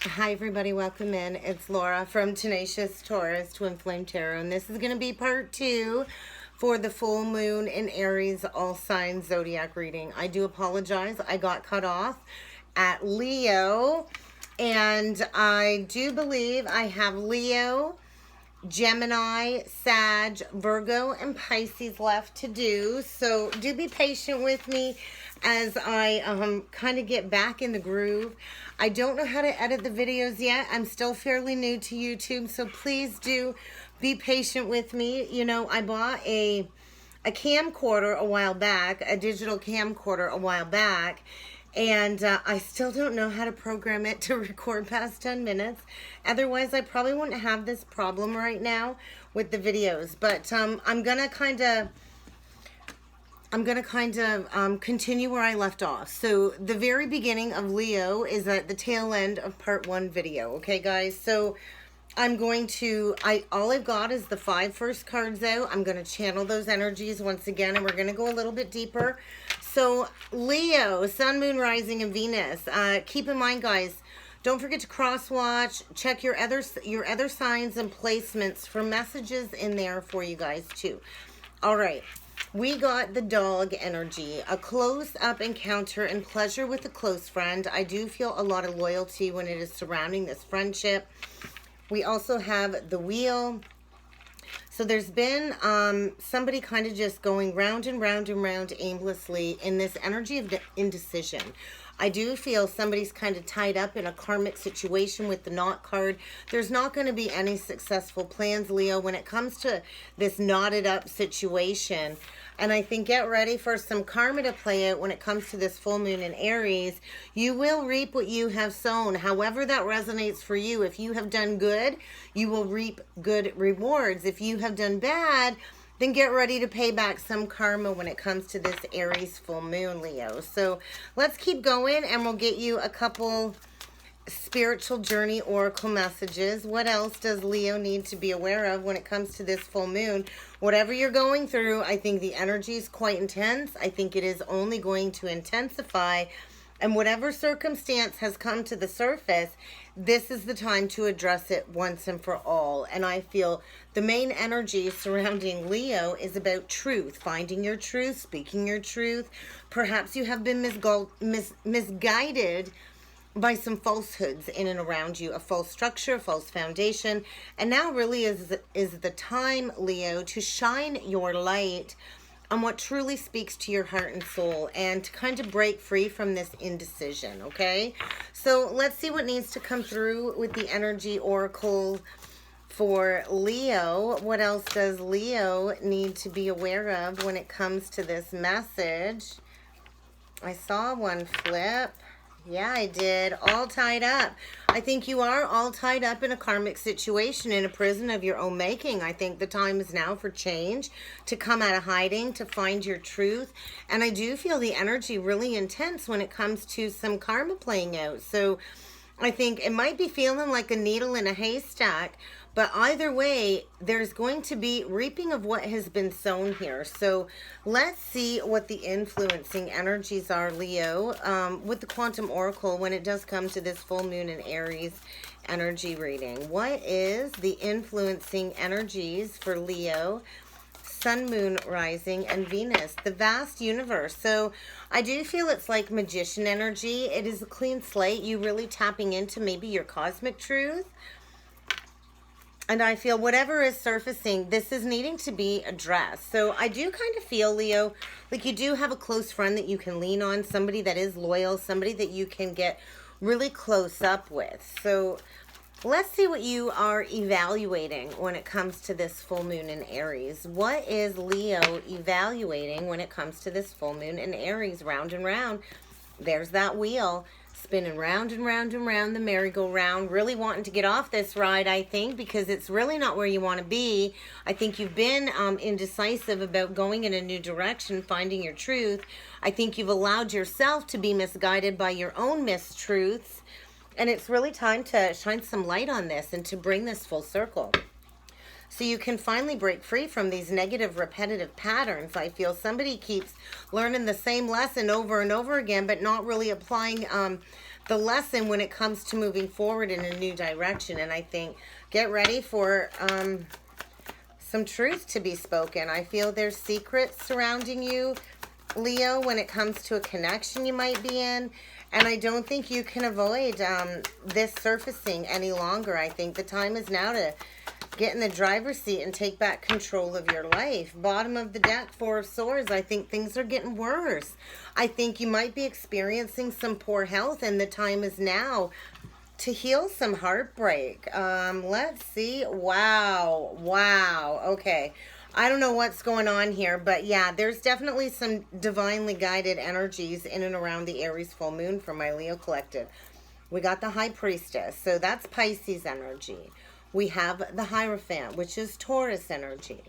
Hi everybody, welcome in. It's Laura from Tenacious Taurus Twin Flame Tarot, and this is going to be part 2 for the full moon in Aries all signs zodiac reading. I do apologize. I got cut off at Leo, and I do believe I have Leo, Gemini, Sag, Virgo, and Pisces left to do. So do be patient with me as I kind of get back in the groove. I don't know how to edit the videos yet. I'm still fairly new to YouTube, so please do be patient with me. You know, I bought a camcorder a while back, a digital camcorder a while back, and I still don't know how to program it to record past 10 minutes. Otherwise, I probably wouldn't have this problem right now with the videos. But I'm gonna kind of continue where I left off. So the very beginning of Leo is at the tail end of part 1 video. Okay, guys. So I'm going to, all I've got is the 5 first cards out. I'm going to channel those energies once again, and we're going to go a little bit deeper. So Leo, Sun, Moon, Rising, and Venus. Keep in mind, guys, don't forget to cross-watch. Check your other signs and placements for messages in there for you guys, too. All right. We got the dog energy, a close-up encounter and pleasure with a close friend. I do feel a lot of loyalty when it is surrounding this friendship. We also have the wheel. So there's been somebody kind of just going round and round and round aimlessly in this energy of indecision. I do feel somebody's kind of tied up in a karmic situation with the knot card. There's not going to be any successful plans, Leo, when it comes to this knotted up situation. And I think get ready for some karma to play out when it comes to this full moon in Aries. You will reap what you have sown. However that resonates for you. If you have done good, you will reap good rewards. If you have done bad, then get ready to pay back some karma when it comes to this Aries full moon, Leo. So let's keep going, and we'll get you a couple spiritual journey oracle messages. What else does Leo need to be aware of when it comes to this full moon? Whatever you're going through, I think the energy is quite intense. I think it is only going to intensify. And whatever circumstance has come to the surface, this is the time to address it once and for all. And I feel the main energy surrounding Leo is about truth, finding your truth, speaking your truth. Perhaps you have been misguided by some falsehoods in and around you, a false structure, a false foundation. And now really is the time, Leo, to shine your light on what truly speaks to your heart and soul, and to kind of break free from this indecision, okay? So let's see what needs to come through with the energy oracle for Leo. What else does Leo need to be aware of when it comes to this message? I saw one flip. Yeah, I did. All tied up. I think you are all tied up in a karmic situation, in a prison of your own making. I think the time is now for change, to come out of hiding, to find your truth. And I do feel the energy really intense when it comes to some karma playing out. So I think it might be feeling like a needle in a haystack, but either way, there's going to be reaping of what has been sown here. So let's see what the influencing energies are, Leo, with the Quantum Oracle when it does come to this full moon in Aries energy reading. What is the influencing energies for Leo, Sun, Moon, Rising, and Venus? The vast universe. So I do feel it's like magician energy. It is a clean slate. You really tapping into maybe your cosmic truth. And I feel whatever is surfacing, this is needing to be addressed. So I do kind of feel, Leo, like you do have a close friend that you can lean on, somebody that is loyal, somebody that you can get really close up with. So let's see what you are evaluating when it comes to this full moon in Aries. What is Leo evaluating when it comes to this full moon in Aries? Round and round. There's that wheel. Spinning round and round and round the merry-go-round, really wanting to get off this ride, I think, because it's really not where you want to be. I think you've been indecisive about going in a new direction, finding your truth. I think you've allowed yourself to be misguided by your own mistruths, and it's really time to shine some light on this and to bring this full circle. So you can finally break free from these negative, repetitive patterns. I feel somebody keeps learning the same lesson over and over again, but not really applying the lesson when it comes to moving forward in a new direction. And I think, get ready for some truth to be spoken. I feel there's secrets surrounding you, Leo, when it comes to a connection you might be in. And I don't think you can avoid this surfacing any longer. I think the time is now to get in the driver's seat and take back control of your life. Bottom of the deck, Four of Swords. I think things are getting worse. I think you might be experiencing some poor health, and the time is now to heal some heartbreak. Let's see. Wow. Okay. I don't know what's going on here, but yeah, there's definitely some divinely guided energies in and around the Aries full moon for my Leo collective. We got the High Priestess, so that's Pisces energy. We have the Hierophant, which is Taurus energy.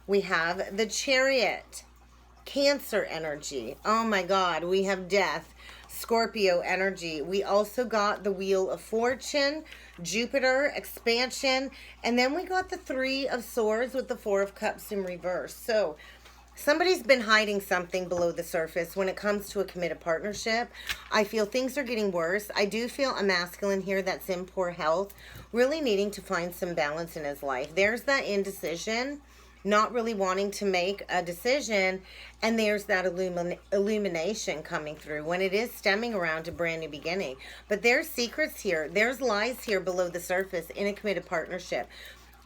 We have the Chariot, Cancer energy. Oh my God, we have Death, Scorpio energy. We also got the Wheel of Fortune, Jupiter, expansion, and then we got the Three of Swords with the Four of Cups in reverse. So somebody's been hiding something below the surface when it comes to a committed partnership. I feel things are getting worse. I do feel a masculine here that's in poor health, really needing to find some balance in his life. There's that indecision, not really wanting to make a decision, and there's that illumination coming through when it is stemming around a brand new beginning. But there's secrets here. There's lies here below the surface in a committed partnership.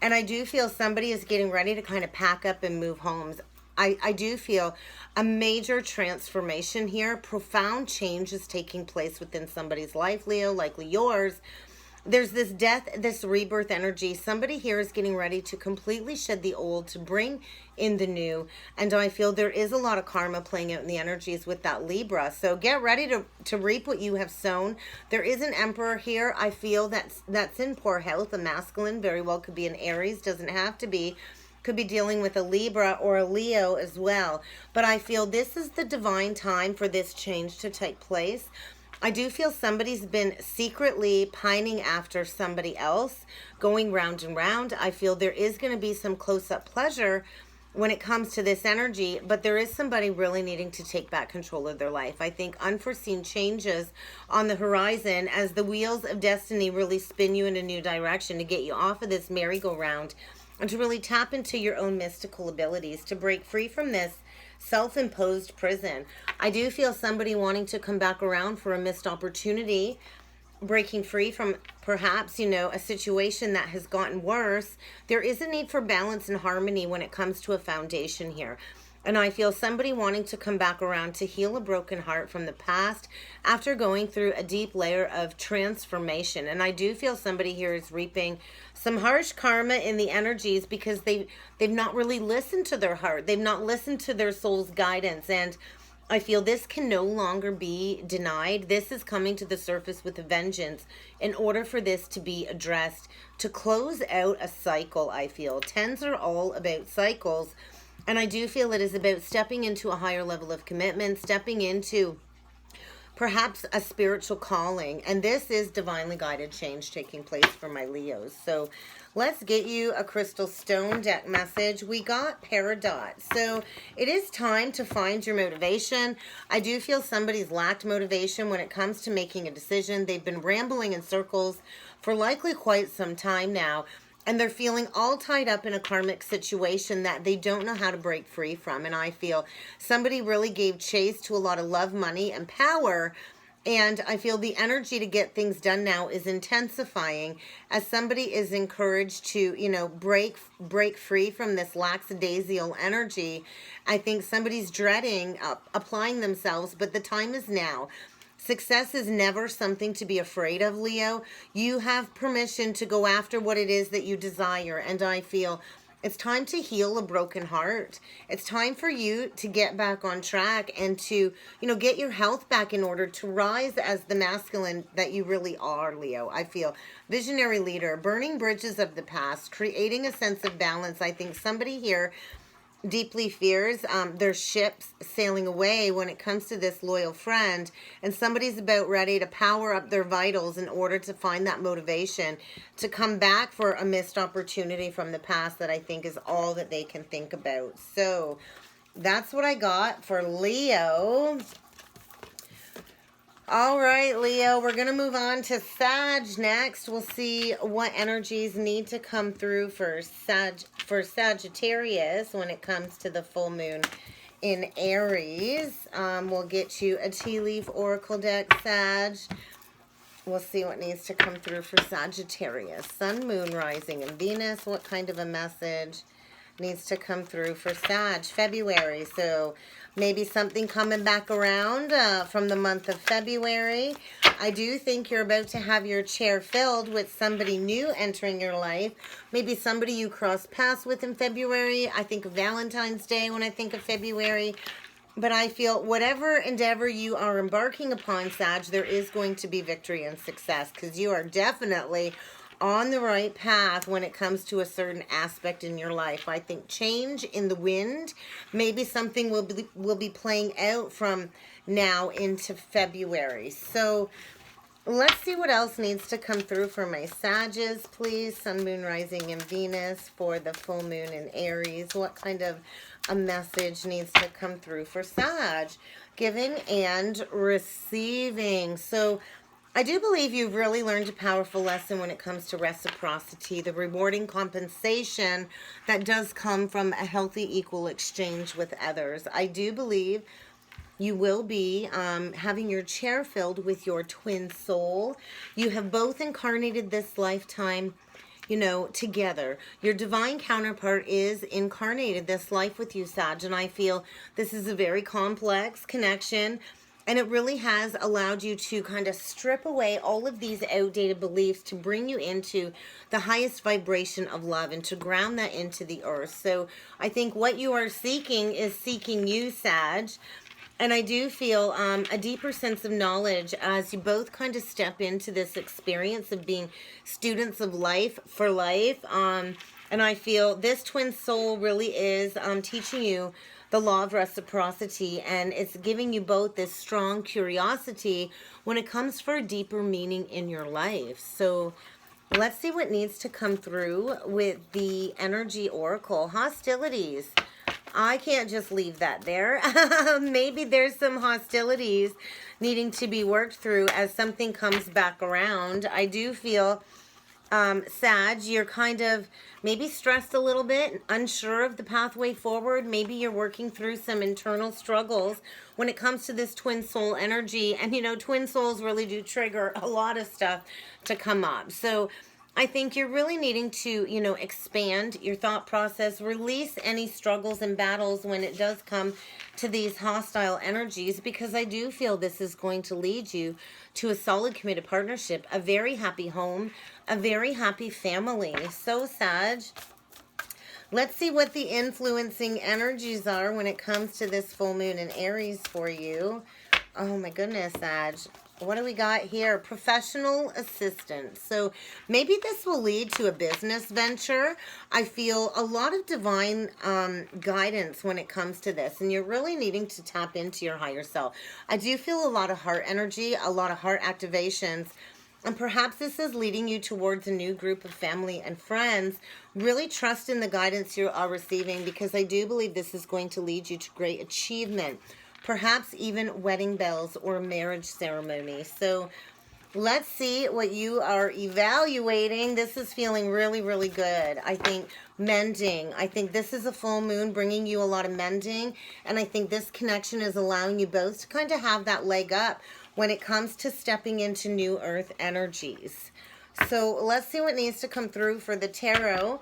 And I do feel somebody is getting ready to kind of pack up and move homes. I do feel a major transformation here. Profound change is taking place within somebody's life, Leo, likely yours. There's this death, this rebirth energy. Somebody here is getting ready to completely shed the old to bring in the new. And I feel there is a lot of karma playing out in the energies with that Libra. So get ready to reap what you have sown. There is an Emperor here. I feel that's in poor health. A masculine very well could be an Aries. Doesn't have to be. Could be dealing with a Libra or a Leo as well. But I feel this is the divine time for this change to take place. I do feel somebody's been secretly pining after somebody else, going round and round. I feel there is going to be some close-up pleasure when it comes to this energy, but there is somebody really needing to take back control of their life. I think unforeseen changes on the horizon as the wheels of destiny really spin you in a new direction to get you off of this merry-go-round and to really tap into your own mystical abilities, to break free from this self-imposed prison. I do feel somebody wanting to come back around for a missed opportunity, breaking free from perhaps, a situation that has gotten worse. There is a need for balance and harmony when it comes to a foundation here. And I feel somebody wanting to come back around to heal a broken heart from the past after going through a deep layer of transformation. And I do feel somebody here is reaping some harsh karma in the energies because they've not really listened to their heart. They've not listened to their soul's guidance. And I feel this can no longer be denied. This is coming to the surface with a vengeance in order for this to be addressed, to close out a cycle, I feel. Tens are all about cycles. And I do feel it is about stepping into a higher level of commitment, stepping into perhaps a spiritual calling. And this is divinely guided change taking place for my Leos. So let's get you a crystal stone deck message. We got Peridot. So it is time to find your motivation. I do feel somebody's lacked motivation when it comes to making a decision. They've been rambling in circles for likely quite some time now. And they're feeling all tied up in a karmic situation that they don't know how to break free from. And I feel somebody really gave chase to a lot of love, money, and power. And I feel the energy to get things done now is intensifying as somebody is encouraged to, break free from this lackadaisical energy. I think somebody's dreading applying themselves, but the time is now. Success is never something to be afraid of, Leo. You have permission to go after what it is that you desire. And I feel it's time to heal a broken heart. It's time for you to get back on track and to, get your health back in order, to rise as the masculine that you really are, Leo. I feel visionary leader, burning bridges of the past, creating a sense of balance. I think somebody here deeply fears their ships sailing away when it comes to this loyal friend, and somebody's about ready to power up their vitals in order to find that motivation to come back for a missed opportunity from the past that I think is all that they can think about. So that's what I got for Leo. All right, Leo, we're going to move on to Sag next. We'll see what energies need to come through for Sagittarius when it comes to the full moon in Aries. We'll get you a tea leaf oracle deck, Sag. We'll see what needs to come through for Sagittarius. Sun, Moon, Rising, and Venus. What kind of a message needs to come through for Sag? February. So maybe something coming back around from the month of February. I do think you're about to have your chair filled with somebody new entering your life. Maybe somebody you crossed paths with in February. I think of Valentine's Day when I think of February. But I feel whatever endeavor you are embarking upon, Sag, there is going to be victory and success, because you are definitely on the right path when it comes to a certain aspect in your life. I think change in the wind, maybe something will be playing out from now into February. So let's see what else needs to come through for my Sages, please. Sun, Moon, Rising, and Venus for the full moon in Aries. What kind of a message needs to come through for Sag? Giving and receiving. So I do believe you've really learned a powerful lesson when it comes to reciprocity, the rewarding compensation that does come from a healthy, equal exchange with others. I do believe you will be having your chair filled with your twin soul. You have both incarnated this lifetime, you know, together. Your divine counterpart is incarnated this life with you, Sag, and I feel this is a very complex connection, and it really has allowed you to kind of strip away all of these outdated beliefs to bring you into the highest vibration of love and to ground that into the earth. So I think what you are seeking is seeking you, Sag. And I do feel a deeper sense of knowledge as you both kind of step into this experience of being students of life for life. And I feel this twin soul really is teaching you the law of reciprocity, and it's giving you both this strong curiosity when it comes for a deeper meaning in your life. So let's see what needs to come through with the energy oracle. Hostilities. I can't just leave that there. Maybe there's some hostilities needing to be worked through as something comes back around. I do feel, Sag, you're kind of maybe stressed a little bit, unsure of the pathway forward. Maybe you're working through some internal struggles when it comes to this twin soul energy. And, you know, twin souls really do trigger a lot of stuff to come up. So I think you're really needing to, you know, expand your thought process, release any struggles and battles when it does come to these hostile energies, because I do feel this is going to lead you to a solid, committed partnership, a very happy home, a very happy family. So, Sag, let's see what the influencing energies are when it comes to this full moon in Aries for you. Oh, my goodness, Sag. What do we got here? Professional assistant. So maybe this will lead to a business venture. I feel a lot of divine guidance when it comes to this, and you're really needing to tap into your higher self. I do feel a lot of heart energy, a lot of heart activations, and perhaps this is leading you towards a new group of family and friends. Really trust in the guidance you are receiving, because I do believe this is going to lead you to great achievement. Perhaps even wedding bells or marriage ceremony. So let's see what you are evaluating. This is feeling really, really good. I think mending. I think this is a full moon bringing you a lot of mending. And I think this connection is allowing you both to kind of have that leg up when it comes to stepping into new earth energies. So let's see what needs to come through for the tarot.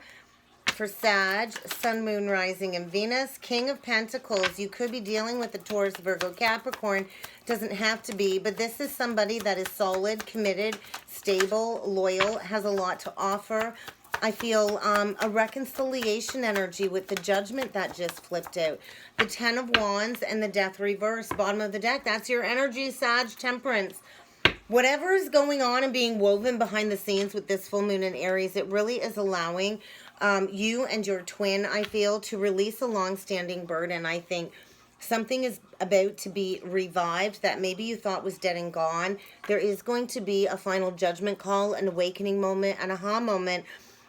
For Sag, Sun, Moon, Rising, and Venus. King of Pentacles. You could be dealing with a Taurus, Virgo, Capricorn. Doesn't have to be, but this is somebody that is solid, committed, stable, loyal, has a lot to offer. I feel a reconciliation energy with the Judgment that just flipped out. The Ten of Wands and the Death reverse. Bottom of the deck. That's your energy, Sag. Temperance. Whatever is going on and being woven behind the scenes with this full moon in Aries, it really is allowing you and your twin, I feel, to release a long-standing burden. I think something is about to be revived that maybe you thought was dead and gone. There is going to be a final judgment call, an awakening moment, an aha moment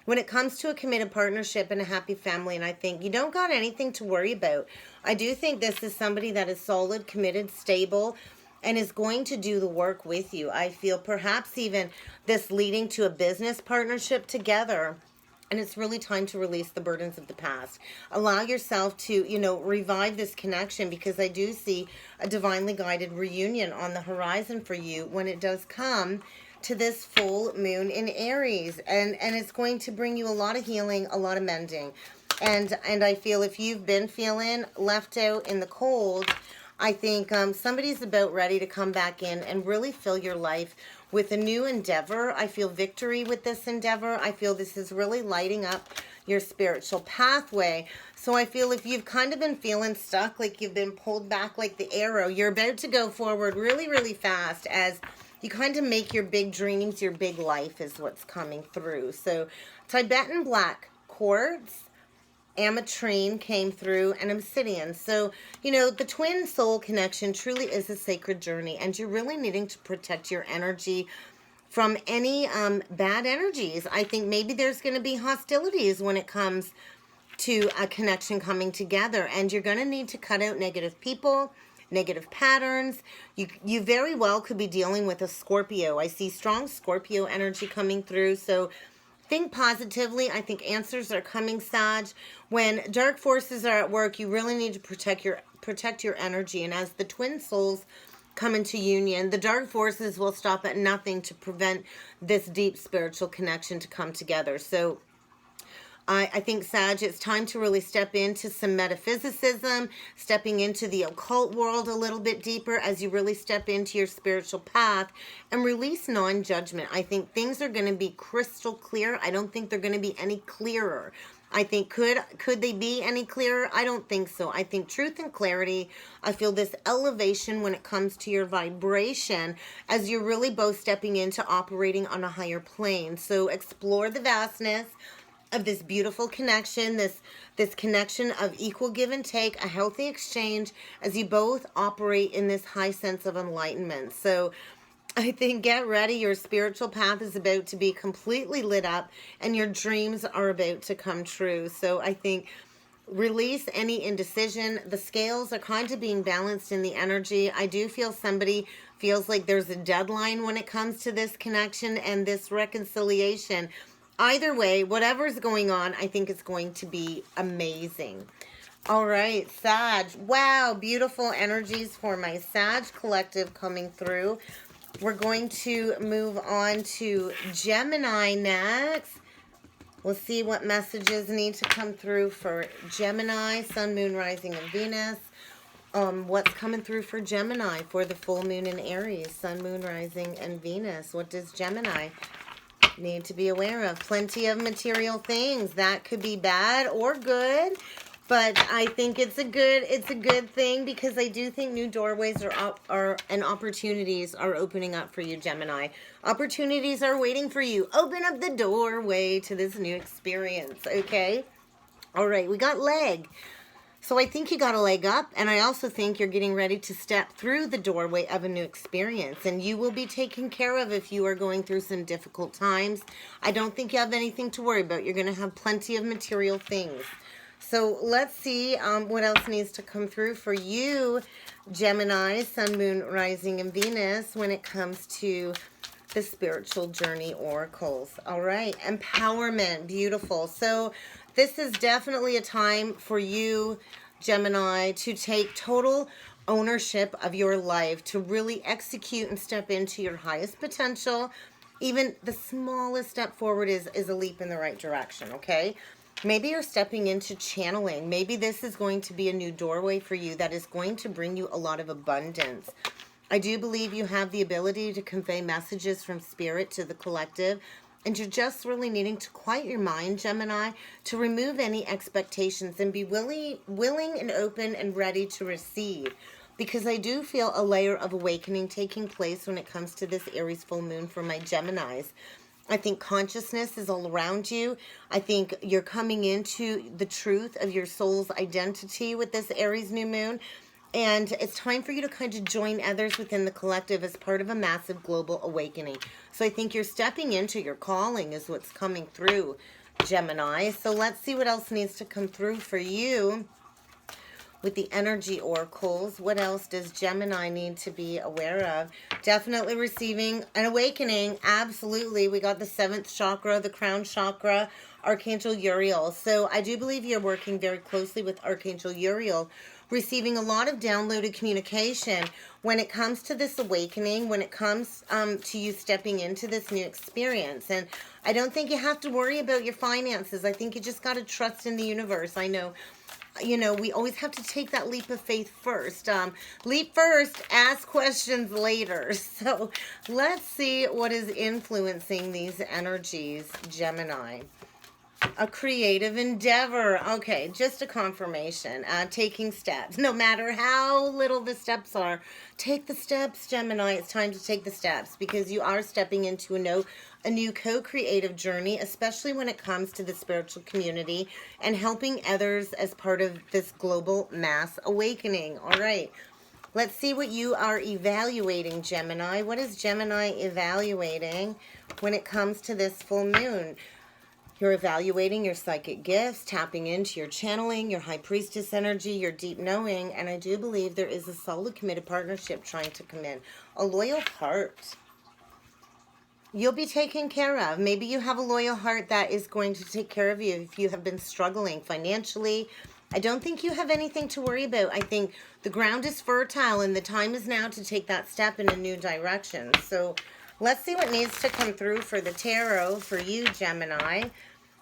when it comes to a committed partnership and a happy family. And I think you don't got anything to worry about. I do think this is somebody that is solid, committed, stable, and is going to do the work with you. I feel perhaps even this leading to a business partnership together. And it's really time to release the burdens of the past. Allow yourself to, revive this connection, because I do see a divinely guided reunion on the horizon for you when it does come to this full moon in Aries. And it's going to bring you a lot of healing, a lot of mending. And I feel if you've been feeling left out in the cold, I think somebody's about ready to come back in and really fill your life with a new endeavor. I feel victory with this endeavor. I feel this is really lighting up your spiritual pathway. So I feel if you've kind of been feeling stuck, like you've been pulled back like the arrow, you're about to go forward really, really fast as you kind of make your big dreams, your big life is what's coming through. So Tibetan black quartz, ametrine came through, and obsidian. So, the twin soul connection truly is a sacred journey, and you're really needing to protect your energy from any bad energies. I think maybe there's going to be hostilities when it comes to a connection coming together, and you're going to need to cut out negative people, negative patterns. You very well could be dealing with a Scorpio. I see strong Scorpio energy coming through, so think positively. I think answers are coming, Sag. When dark forces are at work, you really need to protect your energy. And as the twin souls come into union, the dark forces will stop at nothing to prevent this deep spiritual connection to come together. So I think, Sag, it's time to really step into some metaphysicism, stepping into the occult world a little bit deeper as you really step into your spiritual path and release non-judgment. I think things are going to be crystal clear. I don't think they're going to be any clearer. I think could they be any clearer? I don't think so. I think truth and clarity. I feel this elevation when it comes to your vibration as you're really both stepping into operating on a higher plane. So explore the vastness of this beautiful connection, this connection of equal give and take, a healthy exchange as you both operate in this high sense of enlightenment. So I think get ready. Your spiritual path is about to be completely lit up and your dreams are about to come true. So I think release any indecision. The scales are kind of being balanced in the energy. I do feel somebody feels like there's a deadline when it comes to this connection and this reconciliation. Either way, whatever's going on, I think it's going to be amazing. All right, Sag. Wow, beautiful energies for my Sag collective coming through. We're going to move on to Gemini next. We'll see what messages need to come through for Gemini, Sun, Moon, Rising, and Venus. What's coming through for Gemini for the full moon in Aries, Sun, Moon, Rising, and Venus? What does Gemini need to be aware of? Plenty of material things. That could be bad or good, but I think it's a good thing, because I do think new doorways and opportunities are opening up for you, Gemini. Opportunities are waiting for you. Open up the doorway to this new experience, okay? All right, we got leg. So I think you got a leg up, and I also think you're getting ready to step through the doorway of a new experience, and you will be taken care of if you are going through some difficult times. I don't think you have anything to worry about. You're going to have plenty of material things. So let's see what else needs to come through for you, Gemini, Sun, Moon, Rising, and Venus when it comes to the spiritual journey oracles. All right, empowerment, beautiful. So this is definitely a time for you, Gemini, to take total ownership of your life, to really execute and step into your highest potential. Even the smallest step forward is a leap in the right direction, okay? Maybe you're stepping into channeling. Maybe this is going to be a new doorway for you that is going to bring you a lot of abundance. I do believe you have the ability to convey messages from spirit to the collective, and you're just really needing to quiet your mind, Gemini, to remove any expectations and be willing and open and ready to receive. Because I do feel a layer of awakening taking place when it comes to this Aries full moon for my Geminis. I think consciousness is all around you. I think you're coming into the truth of your soul's identity with this Aries new moon. And it's time for you to kind of join others within the collective as part of a massive global awakening. So I think you're stepping into your calling is what's coming through, Gemini. So let's see what else needs to come through for you with the energy oracles. What else does Gemini need to be aware of? Definitely receiving an awakening. Absolutely. We got the 7th chakra, the crown chakra, Archangel Uriel. So I do believe you're working very closely with Archangel Uriel, receiving a lot of downloaded communication when it comes to this awakening, when it comes to you stepping into this new experience. And I don't think you have to worry about your finances. I think you just got to trust in the universe. I know, you know, we always have to take that leap of faith first. Leap first, ask questions later. So let's see what is influencing these energies, Gemini. A creative endeavor. Okay, just a confirmation. Taking steps. No matter how little the steps are, take the steps, Gemini. It's time to take the steps because you are stepping into a new co-creative journey, especially when it comes to the spiritual community and helping others as part of this global mass awakening. All right. Let's see what you are evaluating, Gemini. What is Gemini evaluating when it comes to this full moon? You're evaluating your psychic gifts, tapping into your channeling, your high priestess energy, your deep knowing, and I do believe there is a solid committed partnership trying to come in. A loyal heart. You'll be taken care of. Maybe you have a loyal heart that is going to take care of you if you have been struggling financially. I don't think you have anything to worry about. I think the ground is fertile and the time is now to take that step in a new direction. So let's see what needs to come through for the tarot for you, Gemini.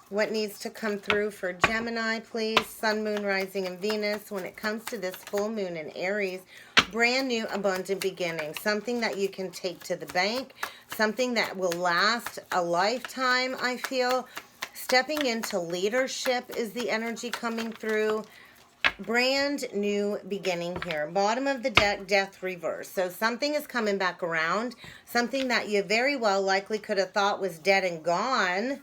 What needs to come through for Gemini, please? Sun, Moon, Rising, and Venus. When it comes to this full moon in Aries, brand new abundant beginning. Something that you can take to the bank. Something that will last a lifetime, I feel. Stepping into leadership is the energy coming through. Brand new beginning here. Bottom of the deck, death reverse. So something is coming back around. Something that you very well likely could have thought was dead and gone,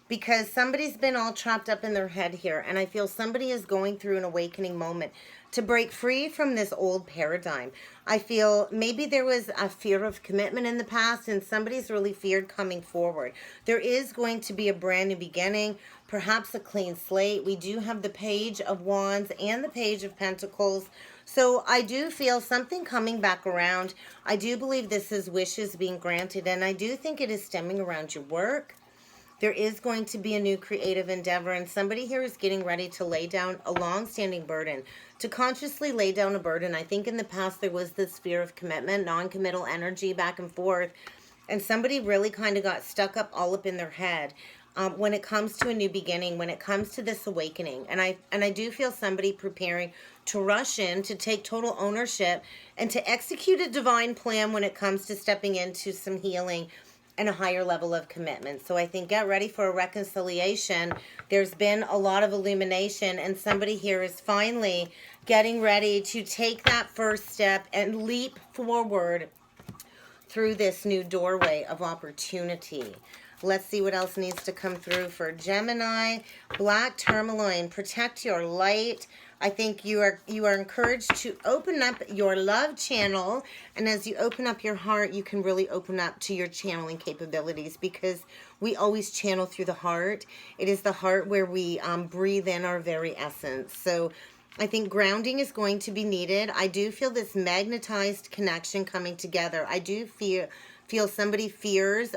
because somebody's been all trapped up in their head here. And I feel somebody is going through an awakening moment to break free from this old paradigm. I feel maybe there was a fear of commitment in the past and somebody's really feared coming forward. There is going to be a brand new beginning, perhaps a clean slate. We do have the Page of Wands and the Page of Pentacles. So I do feel something coming back around. I do believe this is wishes being granted, and I do think it is stemming around your work. There is going to be a new creative endeavor, and somebody here is getting ready to lay down a long-standing burden, to consciously lay down a burden. I think in the past there was this fear of commitment, non-committal energy back and forth, and somebody really kind of got stuck up all up in their head when it comes to a new beginning, when it comes to this awakening. And I do feel somebody preparing to rush in, to take total ownership, and to execute a divine plan when it comes to stepping into some healing and a higher level of commitment. So I think get ready for a reconciliation. There's been a lot of illumination, and somebody here is finally getting ready to take that first step and leap forward through this new doorway of opportunity. Let's see what else needs to come through for Gemini. Black tourmaline, protect your light. I think you are encouraged to open up your love channel, and as you open up your heart, you can really open up to your channeling capabilities, because we always channel through the heart. It is the heart where we breathe in our very essence. So I think grounding is going to be needed. I do feel this magnetized connection coming together. I do feel somebody fears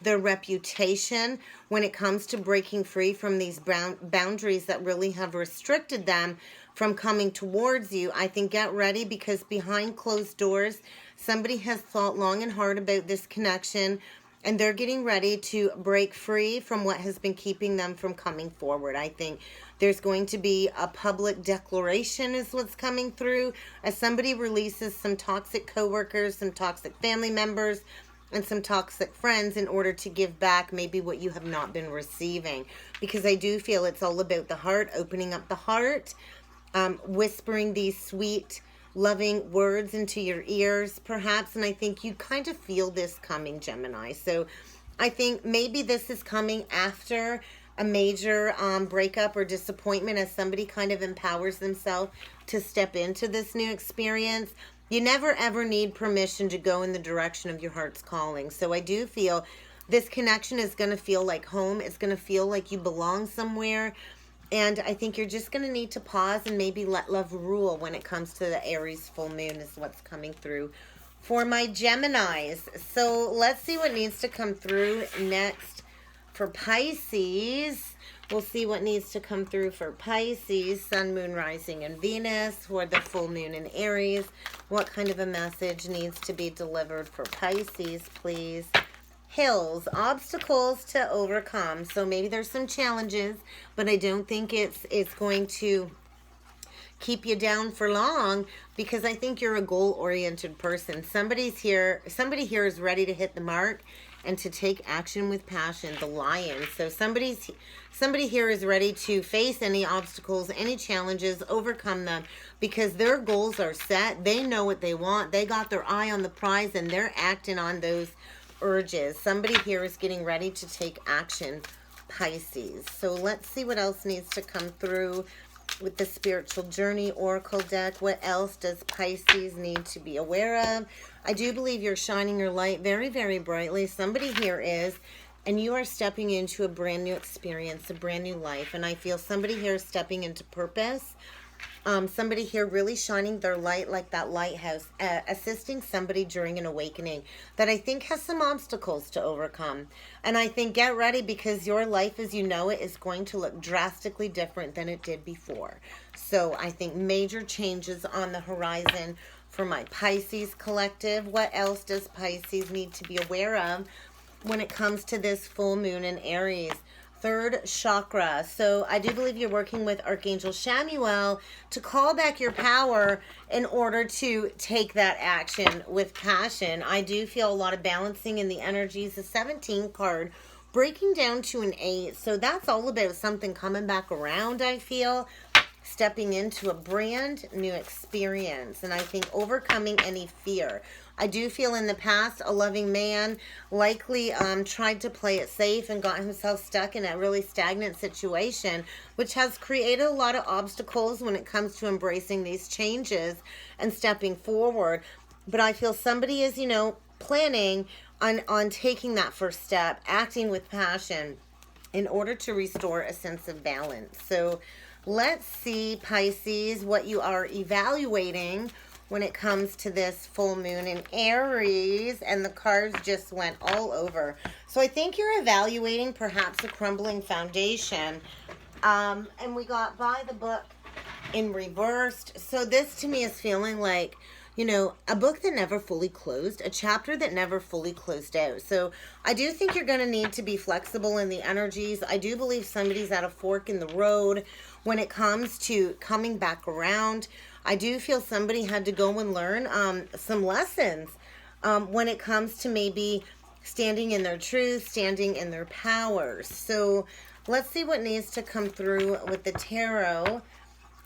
their reputation when it comes to breaking free from these boundaries that really have restricted them from coming towards you. I think get ready, because behind closed doors, somebody has thought long and hard about this connection, and they're getting ready to break free from what has been keeping them from coming forward. I think there's going to be a public declaration is what's coming through, as somebody releases some toxic coworkers, some toxic family members, and some toxic friends in order to give back maybe what you have not been receiving. Because I do feel it's all about the heart, opening up the heart, whispering these sweet, loving words into your ears, perhaps. And I think you kind of feel this coming, Gemini. So I think maybe this is coming after a major breakup or disappointment, as somebody kind of empowers themselves to step into this new experience. You never ever need permission to go in the direction of your heart's calling. So I do feel this connection is going to feel like home. It's going to feel like you belong somewhere. And I think you're just going to need to pause and maybe let love rule when it comes to the Aries full moon is what's coming through for my Geminis. So let's see what needs to come through next for Pisces. We'll see what needs to come through for Pisces, Sun, Moon, Rising, and Venus for the full moon in Aries. What kind of a message needs to be delivered for Pisces, please? Hills, obstacles to overcome. So maybe there's some challenges, but I don't think it's going to keep you down for long, because I think you're a goal-oriented person. Somebody here is ready to hit the mark and to take action with passion. The Lion. So somebody here is ready to face any obstacles, any challenges, overcome them, because their goals are set. They know what they want. They got their eye on the prize, and they're acting on those urges. Somebody here is getting ready to take action, Pisces. So let's see what else needs to come through with the Spiritual Journey Oracle deck. What else does Pisces need to be aware of? I do believe you're shining your light very, very brightly. Somebody here is, and you are stepping into a brand new experience, a brand new life. And I feel somebody here is stepping into purpose. Somebody here really shining their light like that lighthouse, assisting somebody during an awakening that I think has some obstacles to overcome. And I think get ready, because your life as you know it is going to look drastically different than it did before. So I think major changes on the horizon for my Pisces collective. What else does Pisces need to be aware of when it comes to this full moon in Aries? Third chakra. So I do believe you're working with Archangel Chamuel to call back your power in order to take that action with passion. I do feel a lot of balancing in the energies. The 17 card breaking down to an 8. So that's all about something coming back around, I feel. Stepping into a brand new experience. And I think overcoming any fear. I do feel in the past a loving man likely tried to play it safe and got himself stuck in a really stagnant situation, which has created a lot of obstacles when it comes to embracing these changes and stepping forward. But I feel somebody is, planning on taking that first step, acting with passion in order to restore a sense of balance. So let's see, Pisces, what you are evaluating when it comes to this full moon in Aries, and the cards just went all over. So I think you're evaluating perhaps a crumbling foundation. And we got by the book in reversed. So this to me is feeling like, a book that never fully closed, a chapter that never fully closed out. So I do think you're going to need to be flexible in the energies. I do believe somebody's at a fork in the road when it comes to coming back around. I do feel somebody had to go and learn some lessons when it comes to maybe standing in their truth, standing in their powers. So let's see what needs to come through with the tarot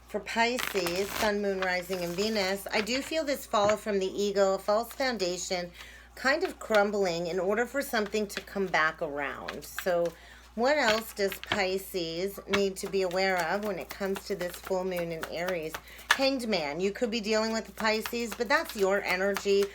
for Pisces, Sun, Moon, Rising, and Venus. I do feel this fall from the ego, a false foundation, kind of crumbling in order for something to come back around. So what else does Pisces need to be aware of when it comes to this full moon in Aries? Hanged Man. You could be dealing with the Pisces, but that's your energy.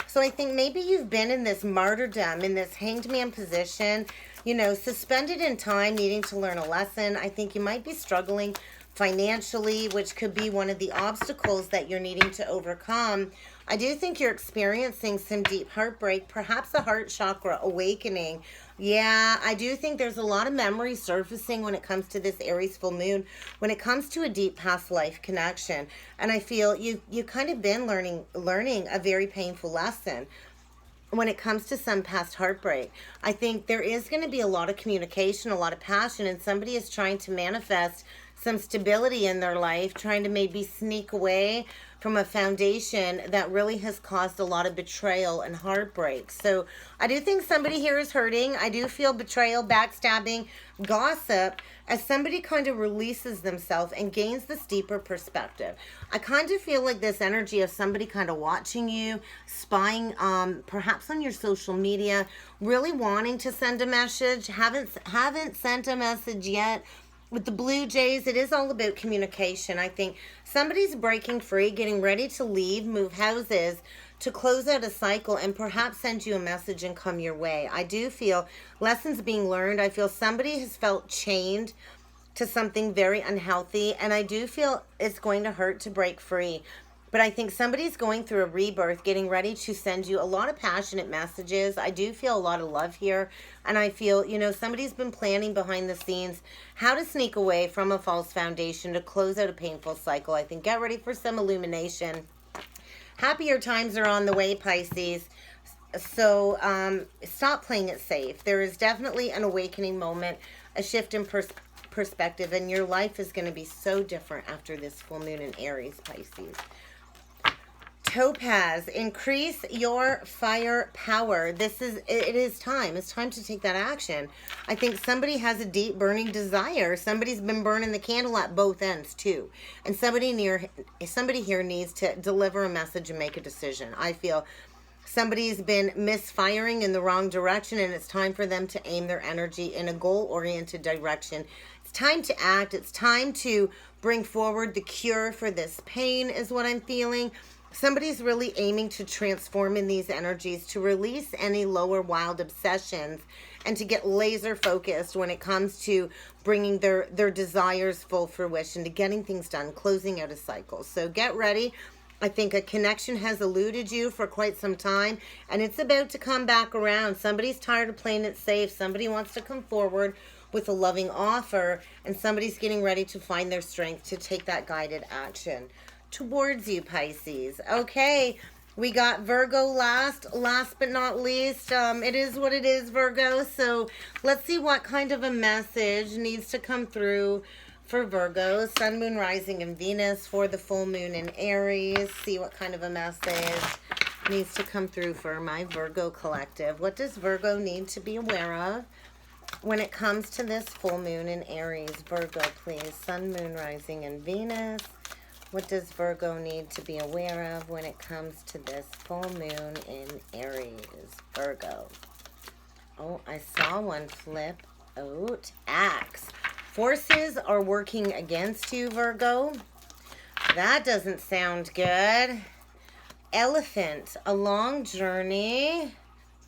So I think maybe you've been in this martyrdom, in this hanged man position, suspended in time, needing to learn a lesson. I think you might be struggling financially, which could be one of the obstacles that you're needing to overcome. I do think you're experiencing some deep heartbreak, perhaps a heart chakra awakening. Yeah, I do think there's a lot of memory surfacing when it comes to this Aries full moon, when it comes to a deep past life connection. And I feel you kind of been learning a very painful lesson when it comes to some past heartbreak. I think there is going to be a lot of communication, a lot of passion, and somebody is trying to manifest some stability in their life, trying to maybe sneak away from a foundation that really has caused a lot of betrayal and heartbreak. So I do think somebody here is hurting. I do feel betrayal, backstabbing, gossip, as somebody kind of releases themselves and gains this deeper perspective. I kind of feel like this energy of somebody kind of watching you, spying perhaps on your social media, really wanting to send a message, haven't sent a message yet. With the Blue Jays, it is all about communication. I think somebody's breaking free, getting ready to leave, move houses, to close out a cycle and perhaps send you a message and come your way. I do feel lessons being learned. I feel somebody has felt chained to something very unhealthy, and I do feel it's going to hurt to break free. But I think somebody's going through a rebirth, getting ready to send you a lot of passionate messages. I do feel a lot of love here. And I feel, you know, somebody's been planning behind the scenes how to sneak away from a false foundation to close out a painful cycle. I think get ready for some illumination. Happier times are on the way, Pisces. So stop playing it safe. There is definitely an awakening moment, a shift in perspective, and your life is going to be so different after this full moon in Aries, Pisces. Topaz, increase your fire power. It is time. It's time to take that action. I think somebody has a deep burning desire. Somebody's been burning the candle at both ends too. And somebody here needs to deliver a message and make a decision. I feel somebody's been misfiring in the wrong direction, and it's time for them to aim their energy in a goal-oriented direction. It's time to act. It's time to bring forward the cure for this pain is what I'm feeling. Somebody's really aiming to transform in these energies, to release any lower wild obsessions, and to get laser focused when it comes to bringing their desires full fruition, to getting things done, closing out a cycle. So get ready. I think a connection has eluded you for quite some time, and it's about to come back around. Somebody's tired of playing it safe. Somebody wants to come forward with a loving offer, and somebody's getting ready to find their strength to take that guided action towards you, Pisces. Okay, we got Virgo last but not least. It is what it is, Virgo. So let's see what kind of a message needs to come through for Virgo, Sun, Moon, Rising, and Venus for the full moon in Aries. See what kind of a message needs to come through for my Virgo collective. What does Virgo need to be aware of when it comes to this full moon in Aries? Virgo, please. Sun, Moon, Rising, and Venus. What does Virgo need to be aware of when it comes to this full moon in Aries? Virgo. Oh, I saw one flip out. Axe. Forces are working against you, Virgo. That doesn't sound good. Elephant. A long journey.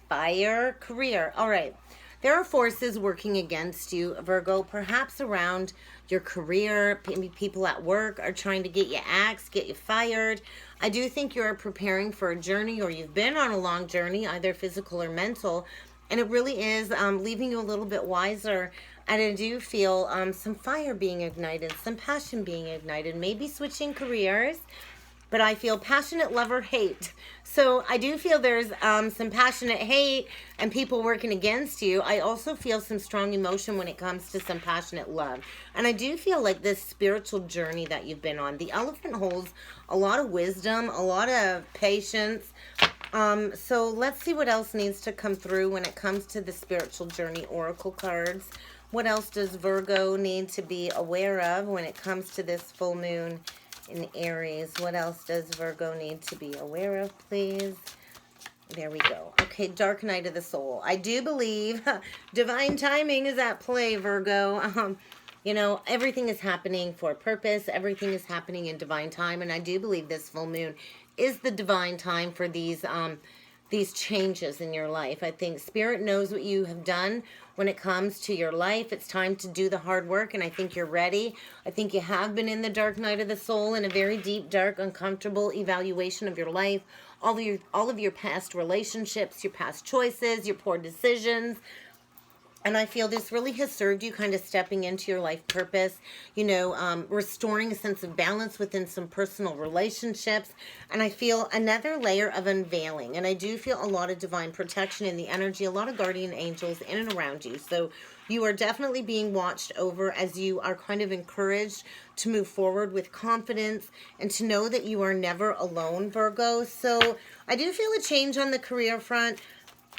Fire. Career. All right. There are forces working against you, Virgo, perhaps around your career. Maybe people at work are trying to get you axed, get you fired. I do think you're preparing for a journey, or you've been on a long journey, either physical or mental, and it really is leaving you a little bit wiser. And I do feel some fire being ignited, some passion being ignited, maybe switching careers. But I feel passionate love or hate. So I do feel there's some passionate hate and people working against you. I also feel some strong emotion when it comes to some passionate love. And I do feel like this spiritual journey that you've been on. The elephant holds a lot of wisdom, a lot of patience. So let's see what else needs to come through when it comes to the spiritual journey oracle cards. What else does Virgo need to be aware of when it comes to this full moon in Aries? What else does Virgo need to be aware of, please? There we go. Okay, dark night of the soul. I do believe divine timing is at play, Virgo. You know, everything is happening for a purpose. Everything is happening in divine time. And I do believe this full moon is the divine time for these changes in your life. I think Spirit knows what you have done when it comes to your life. It's time to do the hard work, and I think you're ready. I think you have been in the dark night of the soul, in a very deep, dark, uncomfortable evaluation of your life, all of your past relationships, your past choices, your poor decisions. And I feel this really has served you, kind of stepping into your life purpose, you know, restoring a sense of balance within some personal relationships. And I feel another layer of unveiling. And I do feel a lot of divine protection in the energy, a lot of guardian angels in and around you. So you are definitely being watched over as you are kind of encouraged to move forward with confidence and to know that you are never alone, Virgo. So I do feel a change on the career front.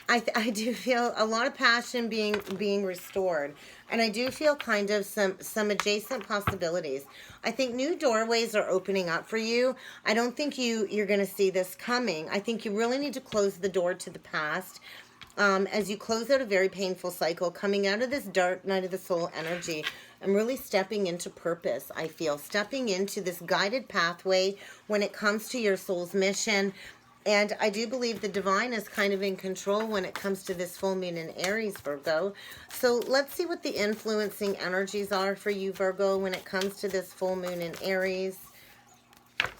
I do feel a lot of passion being restored. And I do feel kind of some adjacent possibilities. I think new doorways are opening up for you. I don't think you're going to see this coming. I think you really need to close the door to the past. As you close out a very painful cycle, coming out of this dark night of the soul energy, I'm really stepping into purpose, I feel. Stepping into this guided pathway when it comes to your soul's mission. And I do believe the divine is kind of in control when it comes to this full moon in Aries, Virgo. So let's see what the influencing energies are for you, Virgo, when it comes to this full moon in Aries.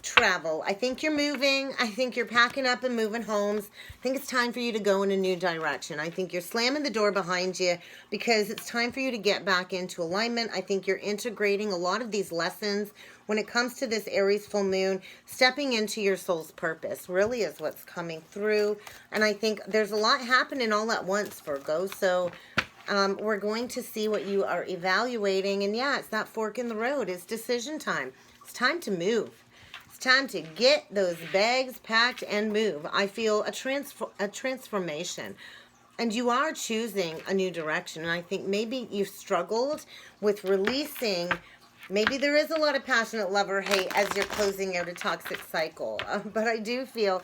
Travel. I think you're moving. I think you're packing up and moving homes. I think it's time for you to go in a new direction. I think you're slamming the door behind you because it's time for you to get back into alignment. I think you're integrating a lot of these lessons when it comes to this Aries full moon. Stepping into your soul's purpose really is what's coming through. And I think there's a lot happening all at once, Virgo. So we're going to see what you are evaluating. And yeah, it's that fork in the road. It's decision time. It's time to move. It's time to get those bags packed and move. I feel a transformation. And you are choosing a new direction. And I think maybe you've struggled with releasing. Maybe there is a lot of passionate love or hate as you're closing out a toxic cycle. But I do feel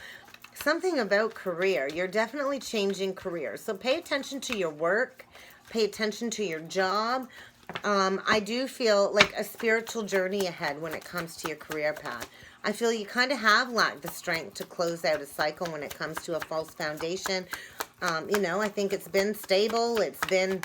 something about career. You're definitely changing career. So pay attention to your work. Pay attention to your job. I do feel like a spiritual journey ahead when it comes to your career path. I feel you kind of have lacked the strength to close out a cycle when it comes to a false foundation. You know, I think it's been stable. It's been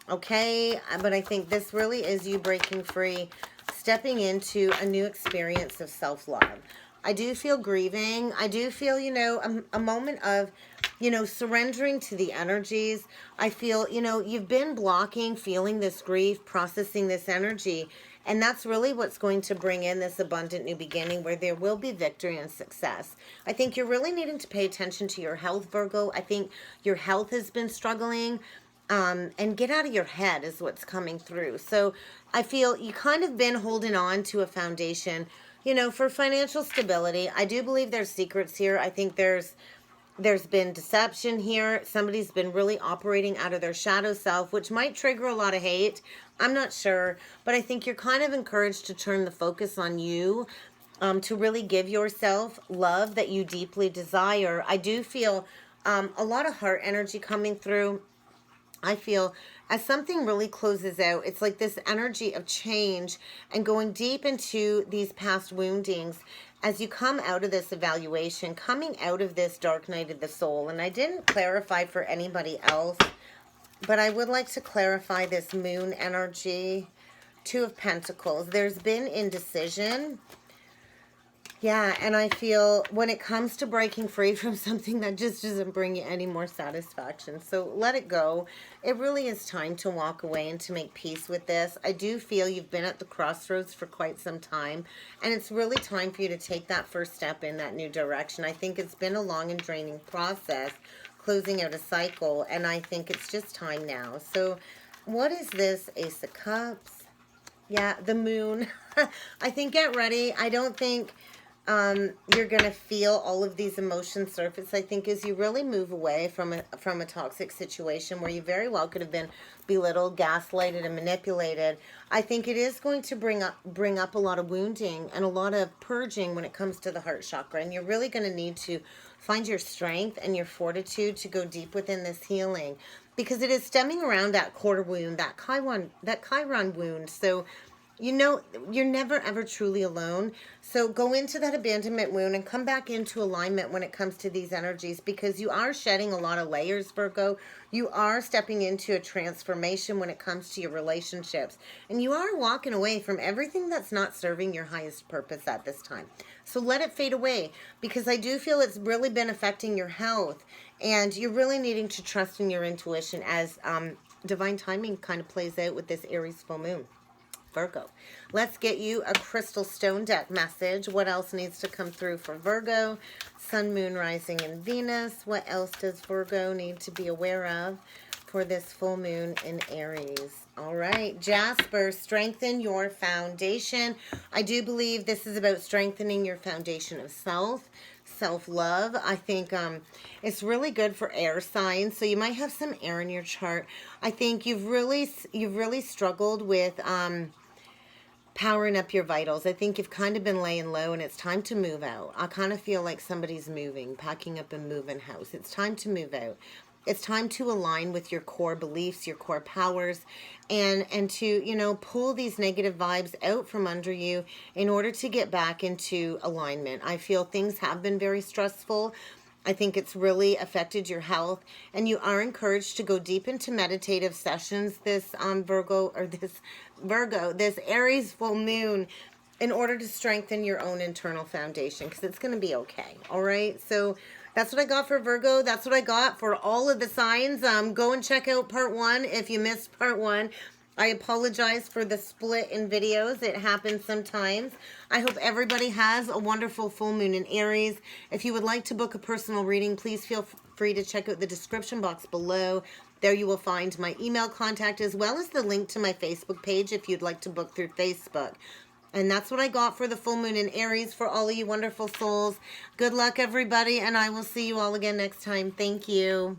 okay. But I think this really is you breaking free, stepping into a new experience of self-love. I do feel grieving. I do feel, you know, a moment of, you know, surrendering to the energies. I feel, you know, you've been blocking, feeling this grief, processing this energy. And that's really what's going to bring in this abundant new beginning where there will be victory and success. I think you're really needing to pay attention to your health, Virgo. I think your health has been struggling. And get out of your head is what's coming through. So I feel you kind of been holding on to a foundation, you know, for financial stability. I do believe there's secrets here. I think there's been deception here. Somebody's been really operating out of their shadow self, which might trigger a lot of hate. I'm not sure, but I think you're kind of encouraged to turn the focus on you, to really give yourself love that you deeply desire. I do feel a lot of heart energy coming through. I feel as something really closes out, it's like this energy of change and going deep into these past woundings as you come out of this evaluation, coming out of this dark night of the soul. And I didn't clarify for anybody else, but I would like to clarify this moon energy. Two of Pentacles. There's been indecision. Yeah, and I feel when it comes to breaking free from something that just doesn't bring you any more satisfaction, so let it go. It really is time to walk away and to make peace with this. I do feel you've been at the crossroads for quite some time, and it's really time for you to take that first step in that new direction. I think it's been a long and draining process, closing out a cycle, and I think it's just time now. So what is this? Ace of Cups. Yeah, the moon. I think get ready. I don't think you're going to feel all of these emotions surface. I think as you really move away from a toxic situation where you very well could have been belittled, gaslighted, and manipulated, I think it is going to bring up a lot of wounding and a lot of purging when it comes to the heart chakra. And you're really going to need to find your strength and your fortitude to go deep within this healing, because it is stemming around that quarter wound, that Chiron wound. So you know, you're never, ever truly alone. So go into that abandonment wound and come back into alignment when it comes to these energies, because you are shedding a lot of layers, Virgo. You are stepping into a transformation when it comes to your relationships. And you are walking away from everything that's not serving your highest purpose at this time. So let it fade away, because I do feel it's really been affecting your health. And you're really needing to trust in your intuition as divine timing kind of plays out with this Aries full moon. Virgo. Let's get you a crystal stone deck message. What else needs to come through for Virgo? Sun, Moon, Rising, and Venus. What else does Virgo need to be aware of for this full moon in Aries? All right, Jasper, strengthen your foundation. I do believe this is about strengthening your foundation of self-love. I think it's really good for air signs, so you might have some air in your chart. I think you've really struggled with powering up your vitals. I think you've kind of been laying low, and it's time to move out. I kind of feel like somebody's moving, packing up and moving house. It's time to move out. It's time to align with your core beliefs, your core powers, and to, you know, pull these negative vibes out from under you in order to get back into alignment. I feel things have been very stressful. I think it's really affected your health, and you are encouraged to go deep into meditative sessions this this Aries full moon, in order to strengthen your own internal foundation, because it's going to be okay. All right. So that's what I got for Virgo. That's what I got for all of the signs. Go and check out part 1 if you missed part 1. I apologize for the split in videos. It happens sometimes. I hope everybody has a wonderful full moon in Aries. If you would like to book a personal reading, please feel free to check out the description box below. There you will find my email contact, as well as the link to my Facebook page if you'd like to book through Facebook. And that's what I got for the full moon in Aries for all of you wonderful souls. Good luck, everybody, and I will see you all again next time. Thank you.